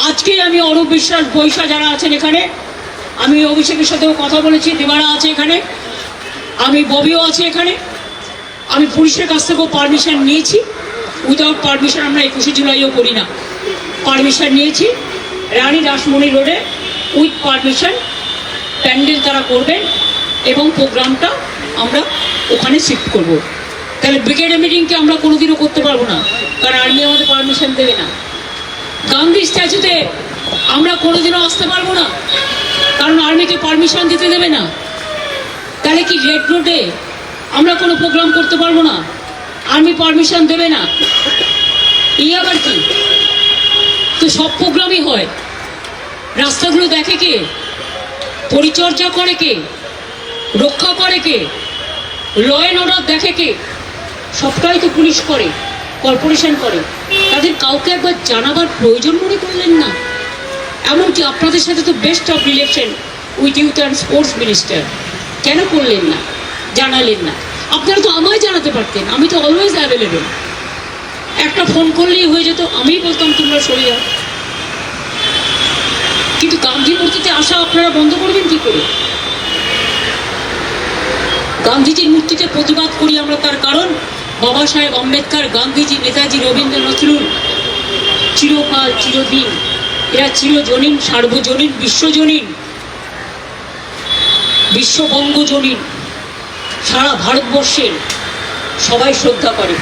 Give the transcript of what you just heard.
আজকে আমি অরূপ বিশ্বাস বৈশা যারা আছেন এখানে, আমি অভিষেকের সাথেও কথা বলেছি, দেবারা আছে এখানে, আমি ববিও আছে এখানে, আমি পুলিশের কাছ থেকেও পারমিশন নিয়েছি। উইদাউট পারমিশন আমরা 21শে জুলাইও করি না, পারমিশন নিয়েছি। রানী রাসমণি রোডে উইথ পারমিশন প্যান্ডেল তারা করবেন এবং প্রোগ্রামটা আমরা ওখানে শিফট করব। তাহলে ব্রিগেড মিটিংকে আমরা কোনোদিনও করতে পারবো না, কারণ আর্মি আমাদের পারমিশন দেবে না। গান্ধী স্ট্যাচুতে আমরা কোনোদিনও আসতে পারবো না, কারণ আর্মিকে পারমিশন দিতে দেবে না। তাহলে কি রেড রোডে আমরা কোনো প্রোগ্রাম করতে পারবো না, আর্মি পারমিশন দেবে না? এই আবার কি? তো সব প্রোগ্রামই হয়, রাস্তাগুলো দেখে কে, পরিচর্যা করে কে, রক্ষা করে কে, ল অ্যান্ড অর্ডার দেখে কে? সবটাই তো পুলিশ করে, কর্পোরেশন করে। তাদের কাউকে একবার জানাবার প্রয়োজন মনে করলেন না? এমনকি আপনাদের সাথে তো best of relation with youth and sports minister, কেন করলেন না, জানালেন না? আপনারা তো আমায় জানাতে পারতেন, আমি তো অলওয়েজ অ্যাভেলেবেল। একটা ফোন করলেই হয়ে যেত, আমিই বলতাম তোমরা সরে যাও। কিন্তু গান্ধী মূর্তিতে আসা আপনারা বন্ধ করবেন কি করে? গান্ধীজির মূর্তিতে প্রতিবাদ করি আমরা, তার কারণ বাবা সাহেব আম্বেদকর, গান্ধীজি, নেতাজি, রবীন্দ্র নজরুল চিরকাল, চিরদিন, এরা চিরজনীন, সার্বজনীন, বিশ্বজনীন, বিশ্ববঙ্গজনীন, সারা ভারতবর্ষের সবাই শ্রদ্ধা করে।